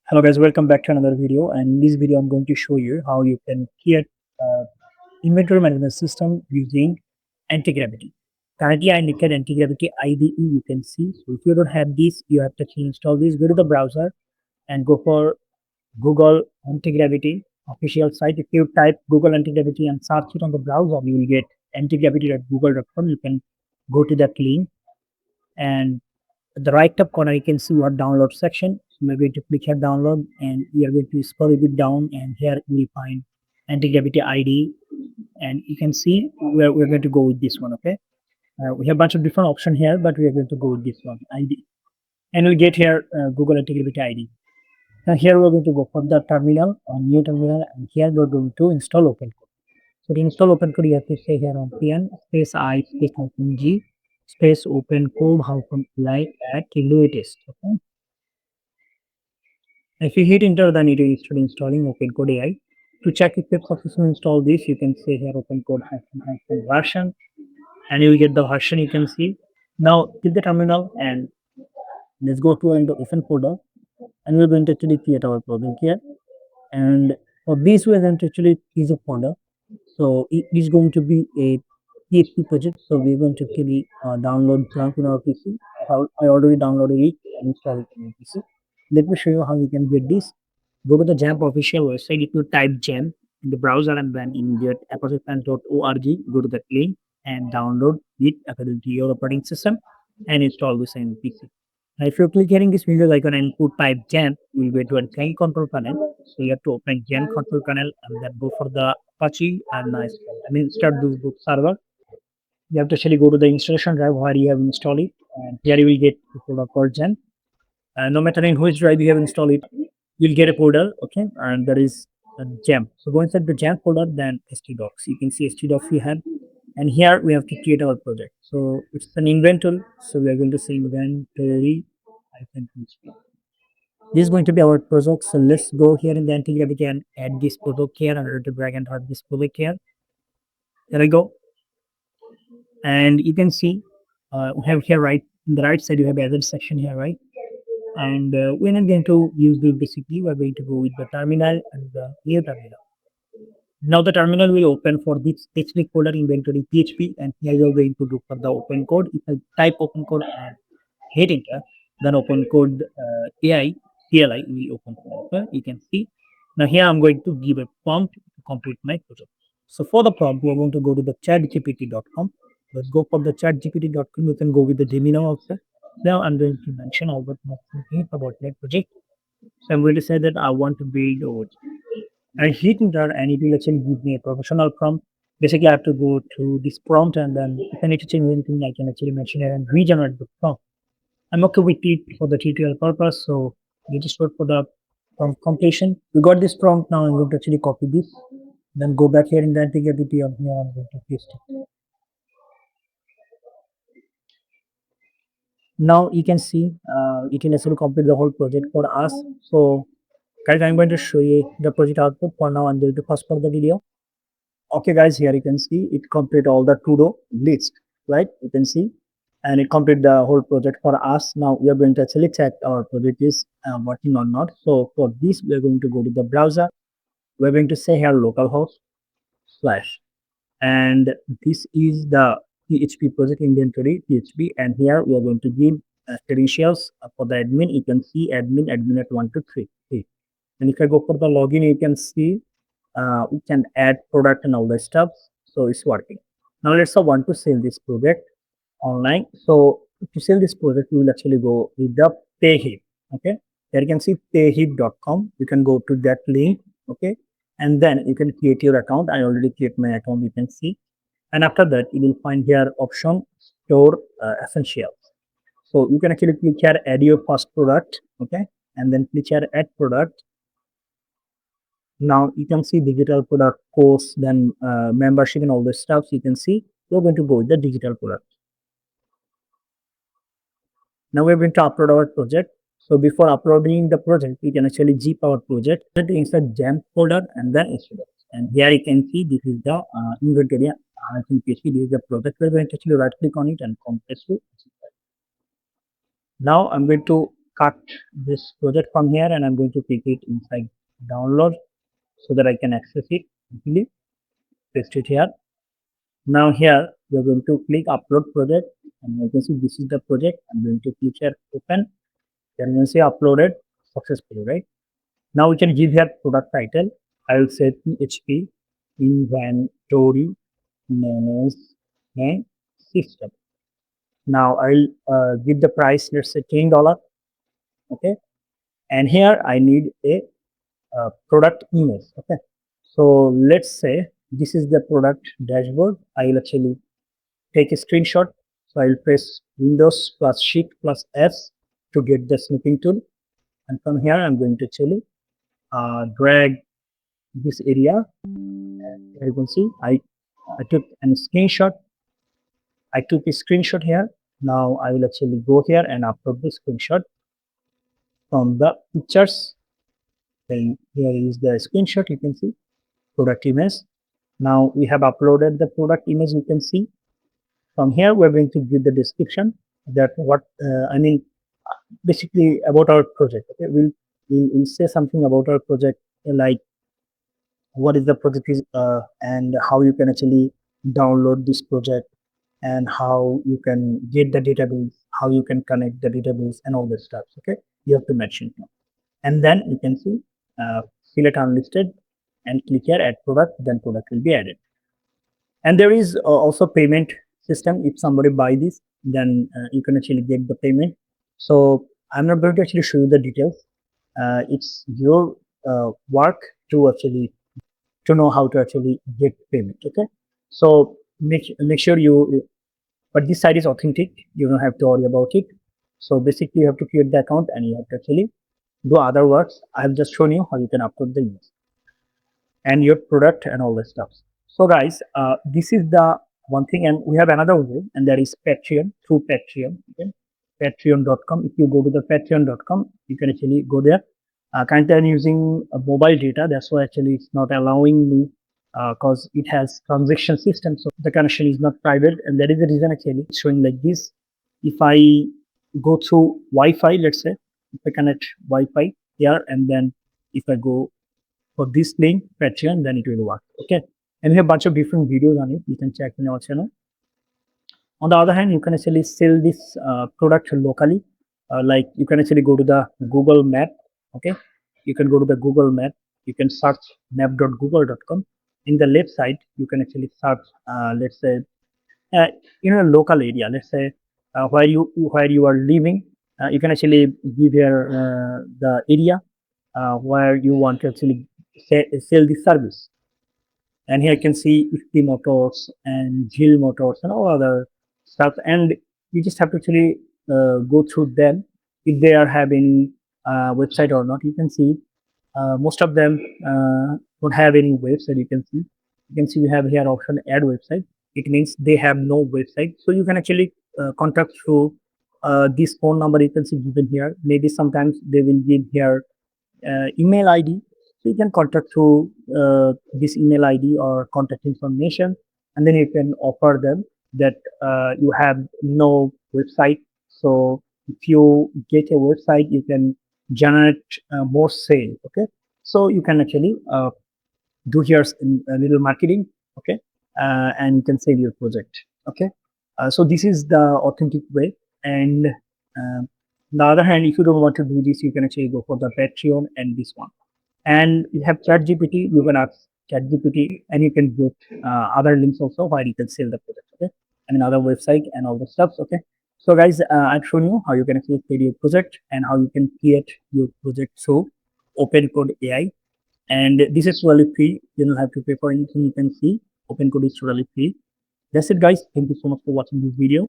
Hello guys, welcome back to another video. And in this video, I'm going to show you how you can create inventory management system using Antigravity. Currently, I look at Antigravity IDE. You can see. So if you don't have this, you have to install this. Go to the browser and go for Google Antigravity official site. If you type Google Antigravity and search it on the browser, you will get antigravity.google.com. You can go to that link, and at the right top corner, you can see our download section. So we're going to click here download, and we are going to scroll a bit down, and here we find Antigravity ID, and you can see where we're going to go with this one. Okay, we have a bunch of different options here, but we are going to go with this one ID, and we get here Google Antigravity ID. Now here we're going to go for the terminal or new terminal, and here we're going to install OpenCode. So to install OpenCode, you have to say here on pn space I space -g space OpenCode -li at latest. Okay. If you hit enter, then it will start installing OpenCode AI. To check if you have successfully installed this, you can say here OpenCode version, and you will get the version you can see. Now click the terminal and let's go to an open folder, and we're going to actually create our project here. And for this, we're going to actually use a folder. So it is going to be a PHP project. So we're going to actually download Jump in our PC. I already downloaded it and installed it in my PC. Let me show you how you can get this. Go to the Jamp official website. If you type Jamp in the browser and then in the appleFans.org, go to the link and download it according to your operating system and install this in PC. Now, if you click here in this window icon and put type Jamp, you will go to a client control panel. So you have to open Jamp control panel and then go for the Apache and start this book server. You have to actually go to the installation drive where you have installed it, and here you will get the folder called Jamp. No matter in which drive you have installed it, you'll get a folder. Okay, and there is a Jamp. So go inside the Jamp folder, then htdocs. You can see htdocs we have, and here we have to create our project. So it's an inventory. So we are going to say inventory. This is going to be our project. So let's go here in the Antigravity and add this project here, and to drag and drop this project here. There we go. And you can see we have here right in the right side, you have added section here, right? And we're not going to use this basically. We're going to go with the terminal and the new terminal. Now the terminal will open for this specific folder inventory PHP, and here you're going to look for the open code. If I type open code and hit enter, then open code AI CLI will open. Okay? You can see. Now here I'm going to give a prompt to complete my project. So for the prompt, we're going to go to the chatgpt.com. Let's go for the chatgpt.com. You can go with the Gemini also. Now I'm going to mention all the things about that project. So I'm going to say that I want to build I hit enter, and it will actually give me a professional prompt. Basically, I have to go to this prompt, and then if I need to change anything, I can actually mention it and regenerate the prompt. I'm okay with it for the tutorial purpose, so you just wait for the prompt completion. We got this prompt now. I'm going to actually copy this, then go back here in the Antigravity, and here I'm going to paste it. Now you can see it can actually complete the whole project for us. So guys, I'm going to show you the project output. For now, I'm going to pause for the video. Okay guys, here you can see it complete all the to-do list, right? You can see, and it complete the whole project for us. Now we are going to actually check our project is working or not. So for this, we are going to go to the browser. We're going to say here localhost slash, and this is the PHP project inventory PHP, and here we are going to give credentials for the admin. You can see admin at 1 to 3. And if I go for the login, you can see we can add product and all that stuff. So it's working. Now let's say want to sell this project online. So to sell this project, you will actually go with the payhip. Okay, there you can see payhip.com. You can go to that link. Okay, and then you can create your account. I already create my account, you can see. And after that, you will find here option store essentials. So you can actually click here add your first product. Okay, and then click here add product. Now you can see digital product course, then membership and all this stuff. So you can see we're going to go with the digital product. Now we're going to upload our project. So before uploading the project, you can actually zip our project inside Jamp folder and then install it. And here you can see this is the inventory. I think PHP, this is the project. We're going to actually right click on it and compress to. Now I'm going to cut this project from here and I'm going to click it inside download so that I can access it easily. Paste it here. Now here we are going to click upload project and you can see this is the project. I'm going to click here open. Then you can see uploaded successfully, right? Now we can give here product title. I will set HP inventory management system. Now I'll give the price, let's say $10. Okay, and here I need a product image. Okay, so let's say this is the product dashboard. I will actually take a screenshot. So I will press Windows plus Shift plus S to get the snipping tool, and from here I'm going to actually drag this area. As you can see, I took a screenshot. I took a screenshot here. Now I will actually go here and upload the screenshot from the pictures. Then here is the screenshot. You can see product image. Now we have uploaded the product image. You can see from here we're going to give the description that what basically about our project. Okay, we'll say something about our project, like what is the project is and how you can actually download this project and how you can get the database, how you can connect the database and all that stuff. Okay, you have to mention here. And then you can see select unlisted and click here add product, then product will be added. And there is also payment system. If somebody buy this, then you can actually get the payment. So I'm not going to actually show you the details. It's your work to actually to know how to actually get payment. Okay, so make sure you, but this site is authentic, you don't have to worry about it. So basically you have to create the account and you have to actually do other works. I have just shown you how you can upload the image and your product and all that stuff. So guys, this is the one thing, and we have another way, and that is Patreon, through Patreon. Okay, patreon.com. If you go to the patreon.com, you can actually go there. Currently I'm using mobile data, that's why actually it's not allowing me because it has transaction system, so the connection is not private, and that is the reason actually it's showing like this. If I go through Wi-Fi, let's say if I connect Wi-Fi here, and then if I go for this link Patreon, then it will work. Okay, and we have a bunch of different videos on it, you can check in our channel. On the other hand, you can actually sell this product locally, like you can actually go to the Google Map. Okay, you can go to the Google Map, you can search map.google.com. In the left side you can actually search let's say in a local area, let's say where you are living. You can actually give here the area where you want to actually sell the service, and here you can see FP Motors and Jill Motors and all other stuff, and you just have to actually go through them if they are having website or not. You can see most of them don't have any website. You can see you have here option add website. It means they have no website, so you can actually contact through this phone number you can see given here. Maybe sometimes they will give here email ID, so you can contact through this email ID or contact information, and then you can offer them that you have no website, so if you get a website you can generate more sale. Okay, so you can actually do here a little marketing. Okay, and you can save your project. Okay, so this is the authentic way. And on the other hand, if you don't want to do this, you can actually go for the Patreon and this one. And you have ChatGPT, you can ask ChatGPT, and you can get other links also where you can sell the product. Okay, and another website and all the stuff. Okay, so guys, I've shown you how you can actually create your project and how you can create your project through Open Code AI. And this is totally free, you don't have to pay for anything. You can see Open Code is totally free. That's it guys, thank you so much for watching this video.